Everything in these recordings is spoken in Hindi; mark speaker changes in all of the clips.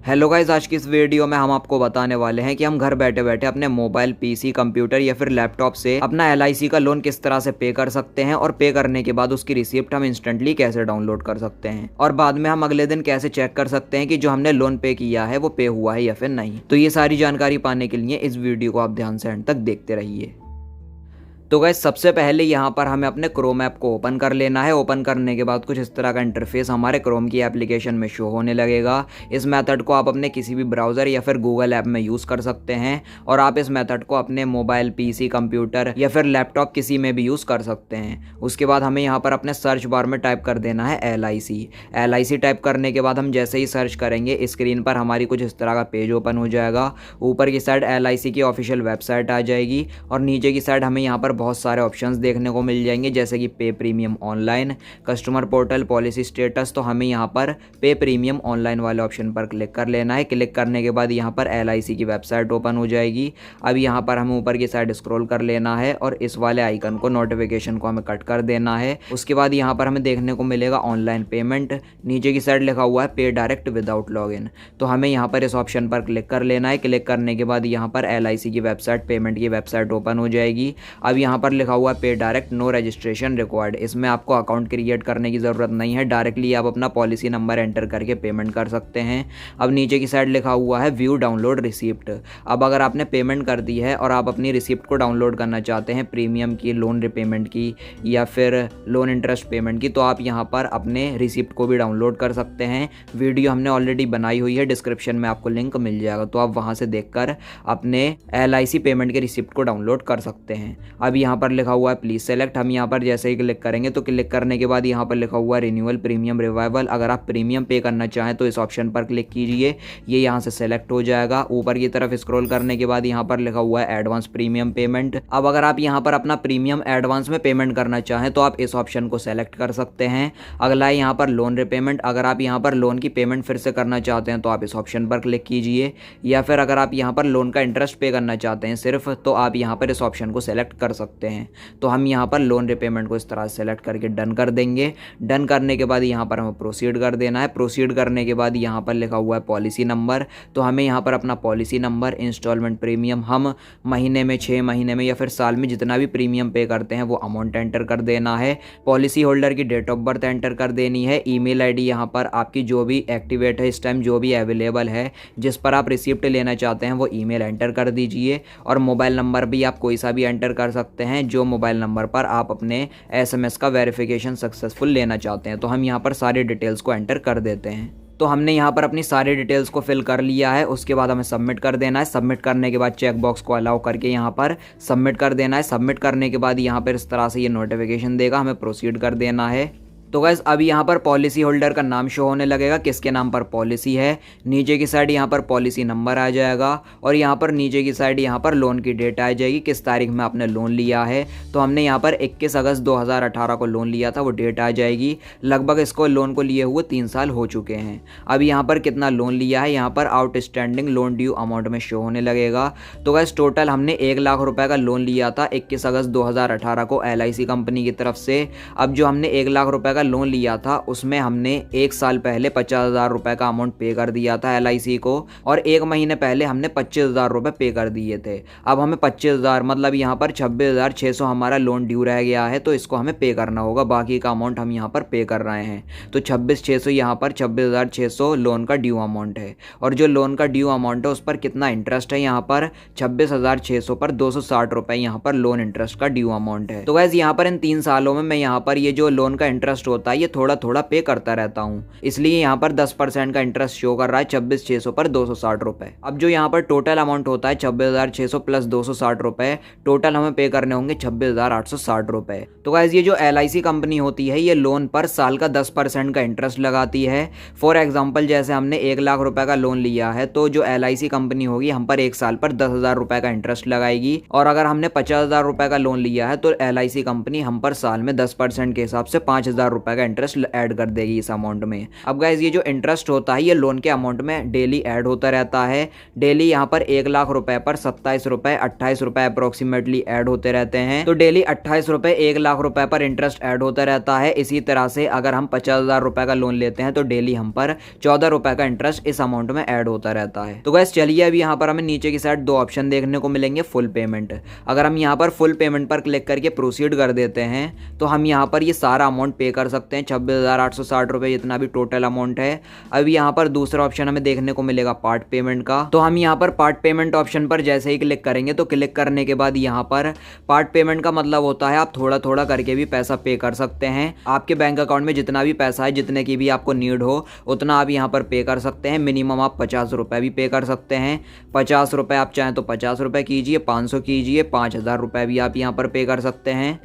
Speaker 1: हेलो गाइस, आज की इस वीडियो में हम आपको बताने वाले हैं कि हम घर बैठे बैठे अपने मोबाइल, पीसी, कंप्यूटर या फिर लैपटॉप से अपना एलआईसी का लोन किस तरह से पे कर सकते हैं और पे करने के बाद उसकी रिसिप्ट हम इंस्टेंटली कैसे डाउनलोड कर सकते हैं और बाद में हम अगले दिन कैसे चेक कर सकते हैं कि जो हमने लोन पे किया है वो पे हुआ है या फिर नहीं। तो ये सारी जानकारी पाने के लिए इस वीडियो को आप ध्यान से एंड तक देखते रहिए। तो गाइस, सबसे पहले यहाँ पर हमें अपने क्रोम ऐप को ओपन कर लेना है। ओपन करने के बाद कुछ इस तरह का इंटरफेस हमारे क्रोम की एप्लीकेशन में शो होने लगेगा। इस मेथड को आप अपने किसी भी ब्राउज़र या फिर गूगल ऐप में यूज़ कर सकते हैं और आप इस मेथड को अपने मोबाइल, पीसी, कंप्यूटर या फिर लैपटॉप किसी में भी यूज़ कर सकते हैं। उसके बाद हमें यहाँ पर अपने सर्च बार में टाइप कर देना है LIC टाइप करने के बाद हम जैसे ही सर्च करेंगे स्क्रीन पर हमारी कुछ इस तरह का पेज ओपन हो जाएगा। ऊपर की साइड LIC की ऑफिशियल वेबसाइट आ जाएगी और नीचे की साइड हमें यहाँ पर बहुत सारे ऑप्शंस देखने को मिल जाएंगे, जैसे कि पे premium online, customer portal, policy status. तो हमें यहाँ पर पे प्रीमियम ऑनलाइन वाले ऑप्शन पर क्लिक कर लेना है। क्लिक करने के बाद यहाँ पर LIC की वेबसाइट ओपन हो जाएगी। अब यहाँ पर हमें ऊपर की साइड स्क्रॉल कर लेना है और इस वाले आइकन को, नोटिफिकेशन को हमें कट कर देना है। उसके बाद यहाँ पर हमें देखने को मिलेगा ऑनलाइन पेमेंट। नीचे की साइड लिखा हुआ है पे डायरेक्ट विदाउट लॉगिन। तो हमें यहाँ पर इस ऑप्शन पर क्लिक कर लेना है। क्लिक करने के बाद यहाँ पर LIC की वेबसाइट, पेमेंट की वेबसाइट ओपन हो जाएगी। अब यहाँ पर लिखा हुआ पे डायरेक्ट, नो रजिस्ट्रेशन रिक्वायर्ड। इसमें आपको अकाउंट क्रिएट करने की ज़रूरत नहीं है, डायरेक्टली आप अपना पॉलिसी नंबर एंटर करके पेमेंट कर सकते हैं। अब नीचे की साइड लिखा हुआ है व्यू डाउनलोड रिसिप्ट। अब अगर आपने पेमेंट कर दी है और आप अपनी रिसिप्ट को डाउनलोड करना चाहते हैं, प्रीमियम की, लोन रिपेमेंट की या फिर लोन इंटरेस्ट पेमेंट की, तो आप यहाँ पर अपने रिसिप्ट को भी डाउनलोड कर सकते हैं। वीडियो हमने ऑलरेडी बनाई हुई है, डिस्क्रिप्शन में आपको लिंक मिल जाएगा, तो आप वहाँ से देखकर अपने LIC पेमेंट के रिसिप्ट को डाउनलोड कर सकते हैं। अब यहाँ पर लिखा हुआ है प्लीज सेलेक्ट। हम यहाँ पर जैसे ही क्लिक करेंगे तो क्लिक करने के बाद यहाँ पर लिखा हुआ है रिन्यूअल प्रीमियम रिवाइवल। अगर आप प्रीमियम पे करना चाहें तो इस ऑप्शन पर क्लिक कीजिए, ये यहाँ से सेलेक्ट हो जाएगा। ऊपर की तरफ स्क्रॉल करने के बाद यहाँ पर लिखा हुआ है एडवांस प्रीमियम पेमेंट। अब अगर आप यहाँ पर अपना प्रीमियम एडवांस में पेमेंट करना चाहें तो आप इस ऑप्शन को सेलेक्ट कर सकते हैं। अगला है यहाँ पर लोन रिपेमेंट। अगर आप यहाँ पर लोन की पेमेंट फिर से करना चाहते हैं तो आप इस ऑप्शन पर क्लिक कीजिए, या फिर अगर आप यहाँ पर लोन का इंटरेस्ट पे करना चाहते हैं सिर्फ, तो आप यहाँ पर इस ऑप्शन को सेलेक्ट कर सकते हैं। तो हम यहाँ पर लोन रिपेमेंट को इस तरह से सेलेक्ट करके डन कर देंगे। डन करने के बाद यहाँ पर हमें प्रोसीड कर देना है। प्रोसीड करने के बाद यहाँ पर लिखा हुआ है पॉलिसी नंबर। तो हमें यहाँ पर अपना पॉलिसी नंबर, इंस्टॉलमेंट प्रीमियम, हम महीने में, 6 महीने में या फिर साल में जितना भी प्रीमियम पे करते हैं वो अमाउंट एंटर कर देना है। पॉलिसी होल्डर की डेट ऑफ बर्थ एंटर कर देनी है। ईमेल आईडी यहाँ पर आपकी जो भी एक्टिवेट है इस टाइम, जो भी अवेलेबल है, जिस पर आप रिसिप्ट लेना चाहते हैं वो ईमेल एंटर कर दीजिए। और मोबाइल नंबर भी आप कोई सा भी एंटर कर सकते हैं, जो मोबाइल नंबर पर आप अपने SMS का वेरिफिकेशन सक्सेसफुल लेना चाहते हैं। तो हम यहाँ पर सारी डिटेल्स को एंटर कर देते हैं। तो हमने यहाँ पर अपनी सारी डिटेल्स को फिल कर लिया है। उसके बाद हमें सबमिट कर देना है। सबमिट करने के बाद चेक बॉक्स को अलाउ करके यहाँ पर सबमिट कर देना है। सबमिट करने के बाद यहाँ पर इस तरह से ये नोटिफिकेशन देगा, हमें प्रोसीड कर देना है। तो गाइस, अब यहाँ पर पॉलिसी होल्डर का नाम शो होने लगेगा, किसके नाम पर पॉलिसी है। नीचे की साइड यहाँ पर पॉलिसी नंबर आ जाएगा और यहाँ पर नीचे की साइड यहाँ पर लोन की डेट आ जाएगी, किस तारीख में आपने लोन लिया है। तो हमने यहाँ पर 21 अगस्त 2018 को लोन लिया था, वो डेट आ जाएगी। लगभग इसको लोन को लिए हुए 3 साल हो चुके हैं। अब यहाँ पर कितना लोन लिया है यहाँ पर आउटस्टैंडिंग लोन ड्यू अमाउंट में शो होने लगेगा। तो गाइस, टोटल हमने 1 लाख रुपए का लोन लिया था 21 अगस्त 2018 को LIC कंपनी की तरफ से। अब जो हमने 1 लाख रुपए लोन लिया था उसमें हमने 1 साल पहले 50,000 रुपए का अमाउंट पे कर दिया था LIC को और 1 महीने पहले हमने 25,000 रुपए पे कर दिए थे। अब हमें 25,000 मतलब यहाँ पर 26,600 हमारा लोन ड्यू रह गया है, तो इसको हमें पे करना होगा। बाकी का अमाउंट हम यहाँ पर पे कर रहे हैं। तो 26,600 यहाँ पर 26,600 लोन का ड्यू अमाउंट है और जो लोन का ड्यू अमाउंट है उस पर कितना इंटरेस्ट है यहाँ पर 26,600 पर 260 रुपए यहाँ पर लोन इंटरेस्ट का ड्यू अमाउंट है। तो गाइस, यहाँ पर इन 3 सालों में मैं यहाँ पर ये जो लोन का इंटरेस्ट होता है ये थोड़ा थोड़ा पे करता रहता हूँ, इसलिए यहाँ पर 10% का इंटरेस्ट शो कर रहा है 26,600 पर 260 रुपए। अब जो यहाँ पर टोटल अमाउंट होता है 26,600 प्लस 260 रुपए, टोटल हमें पे करने होंगे 26,860 रुपए। तो गाइस, ये जो LIC कंपनी होती है ये लोन पर साल का 10% का इंटरेस्ट लगाती है। फॉर एग्जाम्पल, जैसे हमने 1 लाख रुपए का लोन लिया है तो जो LIC कंपनी होगी हम पर 1 साल पर 10,000 रुपए का इंटरेस्ट लगाएगी, और अगर हमने 50,000 रुपए का लोन लिया है तो LIC कंपनी हम पर साल में 10% के हिसाब से 5,000 रुपए का इंटरेस्ट ऐड कर देगी इस अमाउंट में। अब गाइज ये जो इंटरेस्ट होता है ये लोन के अमाउंट में डेली ऐड होता रहता है। डेली यहाँ पर 1 लाख रुपए पर 27 रुपए 28 रुपए अप्रोक्सीमेटली ऐड होते रहते हैं। तो डेली 28 रुपए 1 लाख रुपए पर इंटरेस्ट ऐड होता रहता है। इसी तरह से अगर हम 50,000 रुपए का लोन लेते हैं तो डेली हम पर 14 रुपए का इंटरेस्ट इस अमाउंट में ऐड होता रहता है। तो गाइस चलिए अभी यहाँ पर हमें नीचे की साइड 2 ऑप्शन देखने को मिलेंगे फुल पेमेंट। अगर हम यहाँ पर फुल पेमेंट पर क्लिक करके प्रोसीड कर देते हैं तो हम यहाँ पर ये सारा अमाउंट पे कर सकते हैं, 26,860 रुपए जितना भी टोटल अमाउंट है। अभी यहाँ पर दूसरा ऑप्शन हमें देखने को मिलेगा पार्ट पेमेंट का। तो हम यहाँ पर पार्ट पेमेंट ऑप्शन पर जैसे ही क्लिक करेंगे तो क्लिक करने के बाद यहाँ पर पार्ट पेमेंट का मतलब होता है आप थोड़ा थोड़ा करके भी पैसा पे कर सकते हैं। आपके बैंक अकाउंट में जितना भी पैसा है, जितने की भी आपको नीड हो उतना आप यहाँ पर पे कर सकते हैं। मिनिमम आप 50 रुपए भी पे कर सकते हैं। 50 रुपए आप चाहें तो 50 रुपए कीजिए, 500 कीजिए, 5,000 रुपए भी आप यहाँ पर पे कर सकते हैं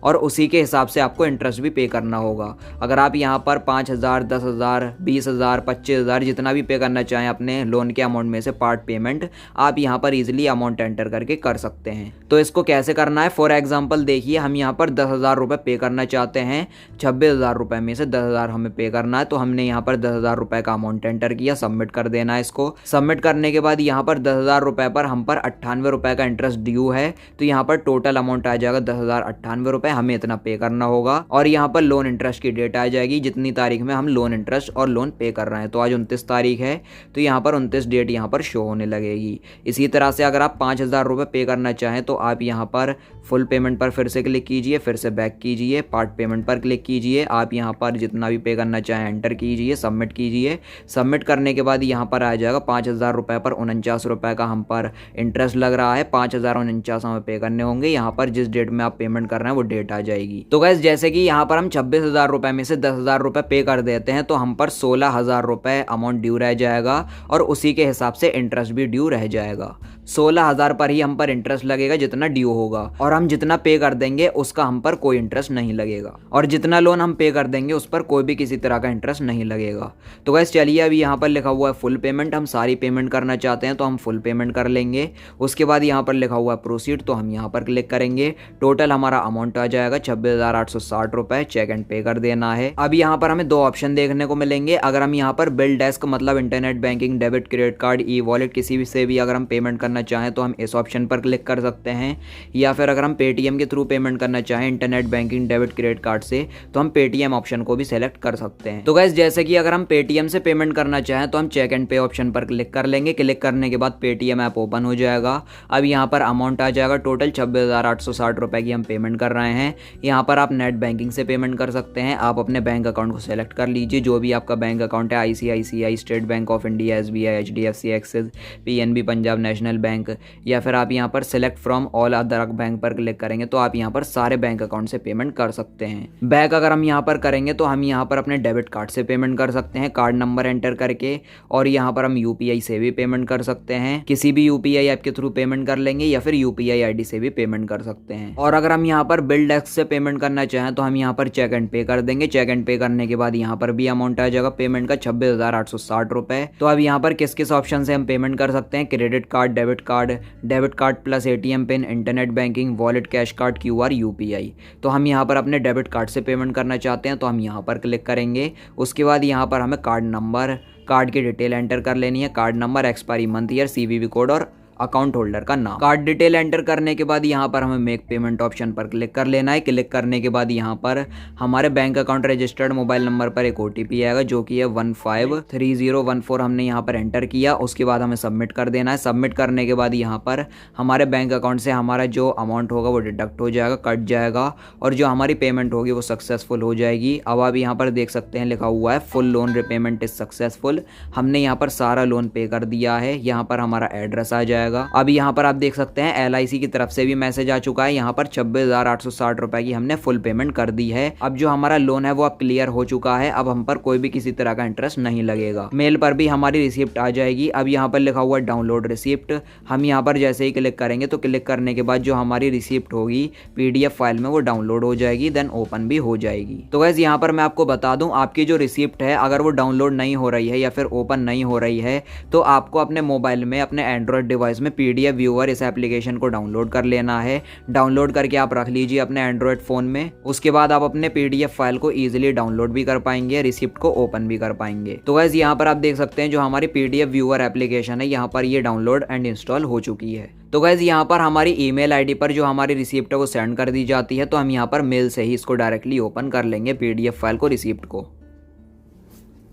Speaker 1: और उसी के हिसाब से आपको इंटरेस्ट भी पे करना होगा। अगर आप यहाँ पर 5,000, 10,000, 20,000, 25,000 जितना भी पे करना चाहें अपने लोन के अमाउंट में से पार्ट पेमेंट, आप यहाँ पर इजीली अमाउंट एंटर करके कर सकते हैं। तो इसको कैसे करना है, फॉर एग्जांपल देखिए हम यहाँ पर 10,000 रुपये पे करना चाहते हैं। 26,000 रुपये में से 10,000 हमें पे करना है। तो हमने यहाँ पर 10,000 रुपये का अमाउंट एंटर किया, सबमिट कर देना है। इसको सबमिट करने के बाद यहाँ पर 10,000 रुपये पर हम पर 98 रुपये का इंटरेस्ट ड्यू है। तो यहाँ पर टोटल अमाउंट आ जाएगा 10,098 रुपये, हमें इतना पे करना होगा। और यहाँ पर लोन इंटरेस्ट की डेट आ जाएगी जितनी तारीख में हम लोन इंटरेस्ट और लोन पे कर रहे हैं। तो आज 29 तारीख है तो यहाँ पर 29 डेट यहाँ पर शो होने लगेगी। इसी तरह से अगर आप 5,000 रुपये पे करना चाहें तो आप यहाँ पर फुल पेमेंट पर फिर से क्लिक कीजिए, फिर से बैक कीजिए, पार्ट पेमेंट पर क्लिक कीजिए। आप यहाँ पर जितना भी पे करना चाहें एंटर कीजिए, सबमिट कीजिए। सबमिट करने के बाद यहाँ पर आ जाएगा 5,000 रुपये पर 49 रुपये का हम पर इंटरेस्ट लग रहा है। 5,049 हमें पे करने होंगे। यहाँ पर जिस डेट में आप पेमेंट कर रहे हैं वो डेट आ जाएगी। तो गैस जैसे कि यहाँ पर हम 26,000 रुपये में से 10,000 रुपये पे कर देते हैं तो हम पर 16,000 रुपये अमाउंट ड्यू रह जाएगा और उसी के हिसाब से इंटरेस्ट भी ड्यू रह जाएगा। 16,000 पर ही हम पर इंटरेस्ट लगेगा जितना ड्यू होगा, और हम जितना पे कर देंगे उसका हम पर कोई इंटरेस्ट नहीं लगेगा, और जितना लोन हम पे कर देंगे उस पर कोई भी किसी तरह का इंटरेस्ट नहीं लगेगा। तो गैस चलिए अभी यहाँ पर लिखा हुआ है फुल पेमेंट, हम सारी पेमेंट करना चाहते हैं तो हम फुल पेमेंट कर लेंगे। उसके बाद यहाँ पर लिखा हुआ है प्रोसीड, तो हम यहाँ पर क्लिक करेंगे। टोटल हमारा अमाउंट आ जाएगा 26,860 रुपए, चेक एंड पे कर देना है। अब यहाँ पर हमें 2 ऑप्शन देखने को मिलेंगे। अगर हम यहाँ पर बिल डेस्क मतलब internet banking, debit, credit card, e wallet किसी भी से भी अगर हम पेमेंट करना चाहें तो हम इस ऑप्शन पर क्लिक कर सकते हैं, या फिर अगर हम पेटीएम के थ्रू पेमेंट करना चाहें internet banking, debit, credit card से तो हम पेटीएम ऑप्शन को भी सेलेक्ट कर सकते हैं। तो गाइस जैसे कि अगर हम पेटीएम से पेमेंट करना चाहें तो हम चेक एंड पे ऑप्शन पर क्लिक कर लेंगे। क्लिक करने के बाद पेटीएम ऐप ओपन हो जाएगा। अब यहाँ पर अमाउंट आ जाएगा टोटल 26,860 रुपए की हम पेमेंट कर रहे हैं। यहाँ पर आप नेट बैंकिंग से पेमेंट कर सकते हैं। आप अपने बैंक अकाउंट को सेलेक्ट कर लीजिए, जो भी आपका बैंक अकाउंट है, ICICI, state bank of India, SBI, HDFC, axis, PNB, Punjab national bank, या फिर आप यहाँ पर select from all other bank पर क्लिक करेंगे तो आप यहाँ पर सारे बैंक अकाउंट से पेमेंट कर सकते हैं। बैक अगर हम यहाँ पर करेंगे तो हम यहाँ पर अपने डेबिट कार्ड से पेमेंट कर सकते हैं, कार्ड नंबर एंटर करके, और यहाँ पर हम UPI से भी पेमेंट कर सकते हैं। किसी भी UPI ऐप के थ्रू पेमेंट कर लेंगे या फिर UPI ID से भी पेमेंट कर सकते हैं। और अगर हम यहाँ पर बिल डेस्क से पेमेंट करना चाहें तो हम यहाँ पर चेक एंड पे कर देंगे। चेक एंड पे करने के बाद यहाँ पर भी अमाउंट आ जाएगा पेमेंट का 26,860 रुपए। तो अब यहाँ पर किस किस ऑप्शन से हम पेमेंट कर सकते हैं, credit card, debit card plus ATM pin, internet banking, wallet, cash card, QR, UPI। तो हम यहाँ पर अपने डेबिट कार्ड से पेमेंट करना चाहते हैं तो हम यहाँ पर क्लिक करेंगे। उसके बाद यहाँ पर हमें कार्ड नंबर, कार्ड की डिटेल एंटर कर लेनी है, card number, expiry month year, CVV code और अकाउंट होल्डर का नाम। कार्ड डिटेल एंटर करने के बाद यहाँ पर हमें मेक पेमेंट ऑप्शन पर क्लिक कर लेना है। क्लिक करने के बाद यहाँ पर हमारे bank account registered mobile number पर एक OTP आएगा जो कि है 153014 हमने यहाँ पर एंटर किया। उसके बाद हमें सबमिट कर देना है। सबमिट करने के बाद यहाँ पर हमारे बैंक अकाउंट से हमारा जो अमाउंट होगा वो डिडक्ट हो जाएगा, कट जाएगा, और जो हमारी पेमेंट होगी वो सक्सेसफुल हो जाएगी। अब आप यहाँ पर देख सकते हैं लिखा हुआ है full loan repayment is successful. हमने यहाँ पर सारा लोन पे कर दिया है। यहाँ पर हमारा एड्रेस आ जाएगा। अब यहाँ पर आप देख सकते हैं LIC की तरफ से भी मैसेज आ चुका है। यहाँ पर 26,860 रुपए की हमने फुल पेमेंट कर दी है। अब जो हमारा लोन है वो अब क्लियर हो चुका है। अब हम पर कोई भी किसी तरह का इंटरेस्ट नहीं लगेगा। मेल पर भी हमारी रिसिप्ट आ जाएगी। अब यहाँ पर लिखा हुआ है डाउनलोड रिसिप्ट। हम यहाँ पर जैसे ही क्लिक करेंगे तो क्लिक करने के बाद जो हमारी रिसिप्ट होगी PDF फाइल में वो डाउनलोड हो जाएगी, देन ओपन भी हो जाएगी। तो गाइस यहाँ पर मैं आपको बता दूं, आपकी जो रिसिप्ट है अगर वो डाउनलोड नहीं हो रही है या फिर ओपन नहीं हो रही है तो आपको अपने मोबाइल में, अपने एंड्रॉयड डिवाइस इसमें PDF व्यूअर इस एप्लीकेशन को डाउनलोड कर लेना है। डाउनलोड करके आप रख लीजिए अपने एंड्रॉयड फ़ोन में। उसके बाद आप अपने PDF फाइल को ईजिली डाउनलोड भी कर पाएंगे, रिसिप्ट को ओपन भी कर पाएंगे। तो गाइस यहाँ पर आप देख सकते हैं जो हमारी PDF व्यूअर एप्लीकेशन है यहाँ पर ये डाउनलोड एंड इंस्टॉल हो चुकी है। तो गाइस यहाँ पर हमारी ईमेल आईडी पर जो हमारी रिसिप्ट है वो सेंड कर दी जाती है। तो हम यहाँ पर मेल से ही इसको डायरेक्टली ओपन कर लेंगे PDF फाइल को, रिसिप्ट को।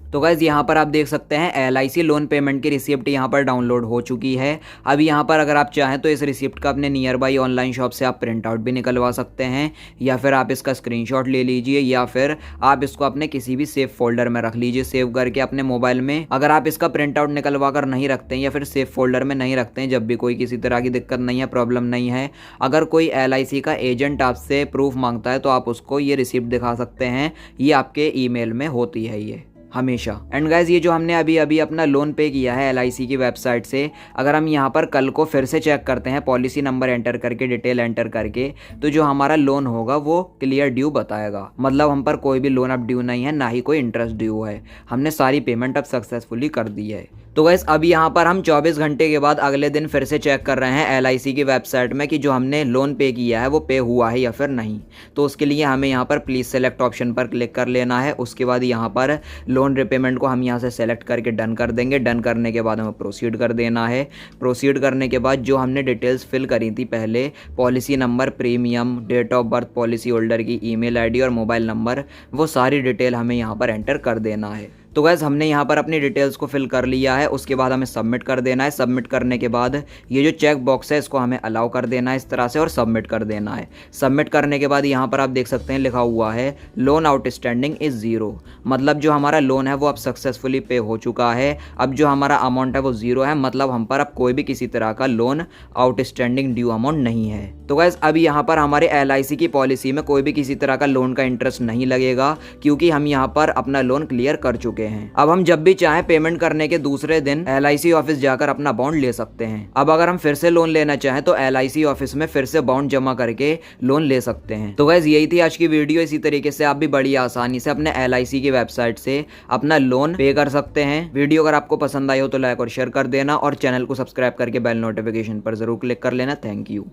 Speaker 1: तो गाइस यहाँ पर आप देख सकते हैं LIC लोन पेमेंट की रिसिप्ट यहाँ पर डाउनलोड हो चुकी है। अब यहाँ पर अगर आप चाहें तो इस रिसिप्ट का अपने नियर बाई ऑनलाइन शॉप से आप प्रिंट आउट भी निकलवा सकते हैं, या फिर आप इसका स्क्रीनशॉट ले लीजिए, या फिर आप इसको अपने किसी भी सेफ फोल्डर में रख लीजिए, सेव करके अपने मोबाइल में। अगर आप इसका प्रिंट आउट निकलवा कर नहीं रखते हैं या फिर सेफ फोल्डर में नहीं रखते हैं, जब भी कोई किसी तरह की दिक्कत नहीं है, प्रॉब्लम नहीं है, अगर कोई LIC का एजेंट आपसे प्रूफ मांगता है तो आप उसको ये रिसिप्ट दिखा सकते हैं। ये आपके ईमेल में होती है ये हमेशा। एंड गाइज ये जो हमने अभी अभी अपना लोन पे किया है LIC की वेबसाइट से, अगर हम यहाँ पर कल को फिर से चेक करते हैं पॉलिसी नंबर एंटर करके, डिटेल एंटर करके, तो जो हमारा लोन होगा वो क्लियर ड्यू बताएगा। मतलब हम पर कोई भी लोन अब ड्यू नहीं है, ना ही कोई इंटरेस्ट ड्यू है। हमने सारी पेमेंट अब सक्सेसफुली कर दी है। तो गाइस अब यहाँ पर हम 24 घंटे के बाद अगले दिन फिर से चेक कर रहे हैं LIC की वेबसाइट में कि जो हमने लोन पे किया है वो पे हुआ है या फिर नहीं। तो उसके लिए हमें यहाँ पर प्लीज़ सेलेक्ट ऑप्शन पर क्लिक कर लेना है। उसके बाद यहाँ पर लोन रिपेमेंट को हम यहाँ से सेलेक्ट करके डन कर देंगे। डन करने के बाद हमें प्रोसीड कर देना है। प्रोसीड करने के बाद जो हमने डिटेल्स फिल करी थी पहले, policy number, premium, date of birth, policy holder की ईमेल आईडी और मोबाइल नंबर, वो सारी डिटेल हमें यहाँ पर एंटर कर देना है। तो गैस हमने यहाँ पर अपनी डिटेल्स को फिल कर लिया है। उसके बाद हमें सबमिट कर देना है। सबमिट करने के बाद ये जो चेक बॉक्स है इसको हमें अलाउ कर देना है इस तरह से, और सबमिट कर देना है। सबमिट करने के बाद यहाँ पर आप देख सकते हैं लिखा हुआ है लोन आउटस्टैंडिंग इज़ 0, मतलब जो हमारा लोन है वो अब सक्सेसफुली पे हो चुका है। अब जो हमारा अमाउंट है वो 0 है, मतलब हम पर अब कोई भी किसी तरह का लोन आउटस्टैंडिंग ड्यू अमाउंट नहीं है। तो गैस अब यहाँ पर हमारे LIC की पॉलिसी में कोई भी किसी तरह का लोन का इंटरेस्ट नहीं लगेगा, क्योंकि हम यहाँ पर अपना लोन क्लियर कर चुके हैं। अब हम जब भी चाहें पेमेंट करने के दूसरे दिन LIC ऑफिस जाकर अपना बॉन्ड ले सकते हैं। अब अगर हम फिर से लोन लेना चाहें तो LIC ऑफिस में फिर से बॉन्ड जमा करके लोन ले सकते हैं। तो गाइस यही थी आज की वीडियो। इसी तरीके से आप भी बड़ी आसानी से अपने LIC की वेबसाइट से अपना लोन पे कर सकते हैं। वीडियो अगर आपको पसंद आई हो तो लाइक और शेयर कर देना, और चैनल को सब्सक्राइब करके बेल नोटिफिकेशन पर जरूर क्लिक कर लेना। Thank you.